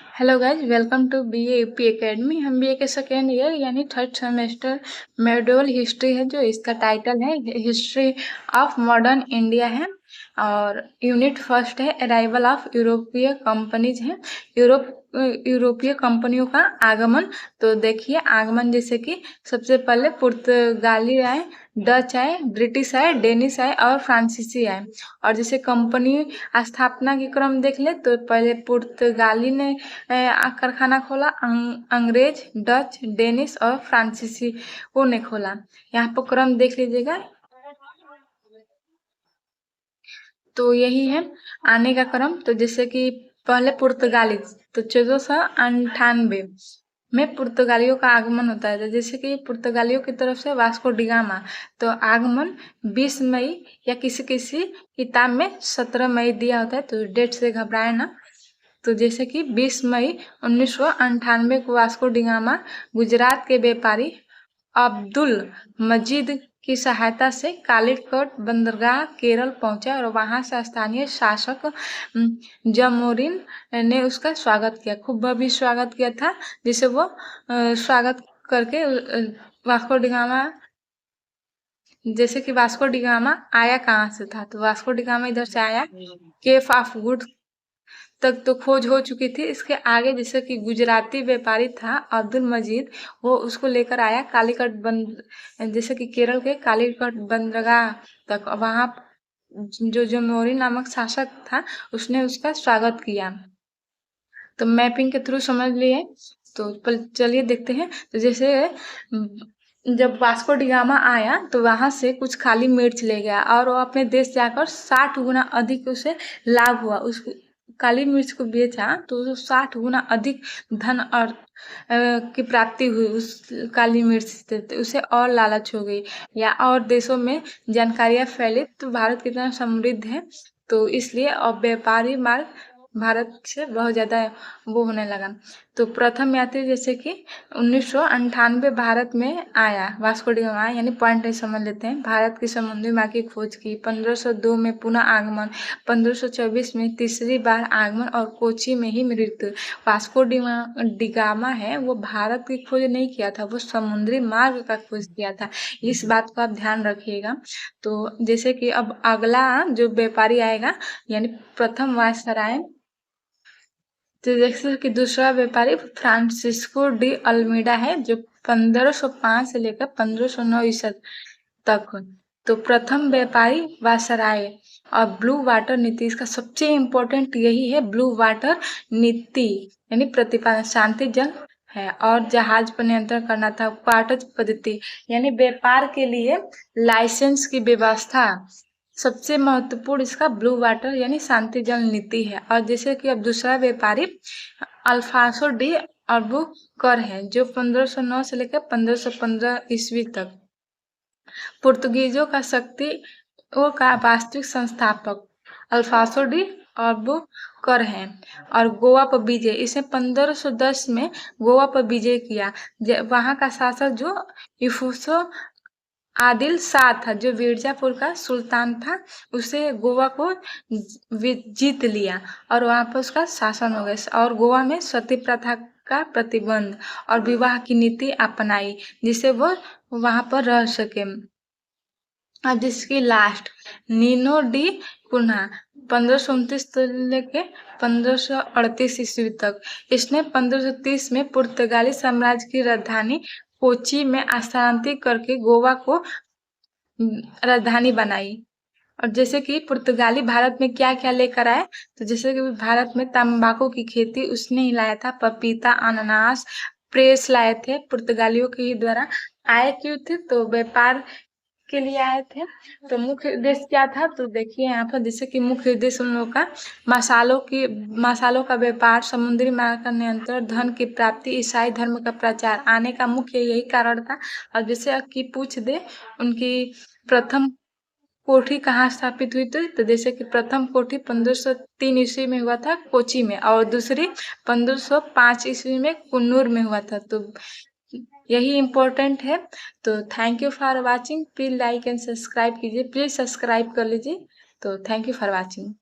Hello guys, welcome to BA UP academy. हम BA के second year यानी third semester medieval history है, जो इसका टाइटल है हिस्ट्री ऑफ मॉडर्न इंडिया है। और यूनिट फर्स्ट है अराइवल ऑफ यूरोपीय कंपनीज है, यूरोपीय कंपनियों का आगमन। तो देखिए आगमन, जैसे कि सबसे पहले पुर्तगाली आए, डच आए, ब्रिटिश आए, डेनिश आए और फ्रांसीसी आए। और जैसे कंपनी स्थापना के क्रम देख ले तो पहले पुर्तगाली ने कारखाना खोला, अंग्रेज, डच, डेनिश और फ्रांसीसी वो ने खोला। यहाँ पर क्रम देख लीजिएगा। तो यही है आने का क्रम। तो जैसे कि पहले पुर्तगाली, तो 1498 में पुर्तगालियों का आगमन होता है। तो जैसे कि पुर्तगालियों की तरफ से वास्को डिगामा, तो आगमन 20 मई या किसी किसी किताब में 17 मई दिया होता है, तो डेट से घबराए ना। तो जैसे कि 20 मई 1998 को वास्को डिगामा गुजरात के व्यापारी अब्दुल मजीद की सहायता से कालीकट बंदरगाह केरल पहुंचा और वहां से स्थानीय शासक जमोरिन ने उसका स्वागत किया, खूब भव्य स्वागत किया था, जिसे वो स्वागत करके वास्को डिगामा, जैसे कि वास्को डिगामा आया कहाँ से था, तो वास्को डिगामा इधर से आया केफ ऑफ गुड तक तो खोज हो चुकी थी। इसके आगे जैसे कि गुजराती व्यापारी था अब्दुल मजीद, वो उसको लेकर आया कालीकट बंद, जैसे कि केरल के कालीकट बंदरगाह तक। वहां जो जमोरी नामक शासक था उसने उसका स्वागत किया। तो मैपिंग के थ्रू समझ लिए। तो चलिए देखते हैं। तो जैसे जब वास्को डिगामा आया तो वहां से कुछ खाली मिर्च ले गया और वो अपने देश जाकर 60 गुना अधिक उसे लाभ हुआ। उस काली मिर्च को बेचा तो 60 गुना अधिक धन और की प्राप्ति हुई उस काली मिर्च से। तो उसे और लालच हो गई, या और देशों में जानकारियां फैली तो भारत कितना समृद्ध है, तो इसलिए अब व्यापारी मार्ग भारत से बहुत ज्यादा वो होने लगा। तो प्रथम यात्री जैसे कि 1998 भारत में आया, वास्को डी गामा, यानी पॉइंट समझ लेते हैं। भारत की समुद्री मार्ग की खोज की, 1502 में पुनः आगमन, 1524 में तीसरी बार आगमन और कोची में ही मृत्यु। वास्को डिगामा है वो भारत की खोज नहीं किया था, वो समुद्री मार्ग का खोज किया था। इस बात को आप ध्यान रखिएगा। तो जैसे कि अब अगला जो व्यापारी आएगा यानी प्रथम वायसराय, तो जैसे कि दूसरा व्यापारी फ्रांसिस्को डी अल्मीडा है, जो 1505 से लेकर 1509 ईसा तक। तो प्रथम व्यापारी वायसराय। और ब्लू वाटर नीति, इसका सबसे इम्पोर्टेंट यही है, ब्लू वाटर नीति यानी प्रतिपादन, शांति जल है और जहाज पर नियंत्रण करना था। क्वार्टज पद्धति यानी व्यापार के लिए लाइसेंस की व्यवस्था, सबसे महत्वपूर्ण इसका ब्लू वाटर यानी शांति जल नीति है। और जैसे कि अब दूसरा व्यापारी अल्फांसो डी अल्बुकर है, जो 1509 से लेकर 1515 ईस्वी तक पुर्तगीजों का शक्ति वो का वास्तविक संस्थापक अल्फांसो डी अल्बुकर है। और गोवा पर विजय, इसने 1510 में गोवा पर विजय किया। वहां का शासक जो इफुसो आदिल शाह था, जो मिर्जापुर का सुल्तान था, उसे गोवा को जीत लिया और वहां पर उसका शासन हो गया। और गोवा में सती प्रथा का प्रतिबंध और विवाह की नीति अपनाई, जिससे वो वहां पर रह सके। और जिसकी लास्ट नीनो डी कुन्हा, 1529 से लेके 1538 ईस्वी तक। इसने 1530 में पुर्तगाली साम्राज्य की राजधानी कोची में स्थानांतरित करके गोवा को राजधानी बनाई। और जैसे कि पुर्तगाली भारत में क्या क्या लेकर आए, तो जैसे कि भारत में तंबाकू की खेती उसने ही लाया था, पपीता, अनानास, प्रेस लाए थे, पुर्तगालियों के ही द्वारा आए। क्यों थे, तो व्यापार के लिए आए थे। तो मुख्य उद्देश्य क्या था, तो देखिए यहाँ पर जैसे कि मुख्य उद्देश्य उन लोगों का मसालों का व्यापार, समुद्री मार्ग का नियंत्रण, धन की प्राप्ति, ईसाई धर्म का प्रचार। आने का मुख्य यही कारण था। और जैसे कि पूछ दे उनकी प्रथम कोठी कहाँ स्थापित हुई थी, तो जैसे कि प्रथम कोठी 1503 ईस्वी में हुआ था कोची में, और दूसरी 1505 ईस्वी में कुन्नूर में हुआ था। तो यही इम्पोर्टेंट है। तो thank you for watching. Please like and subscribe कीजिए, प्लीज सब्सक्राइब कर लीजिए। तो थैंक यू फॉर वाचिंग।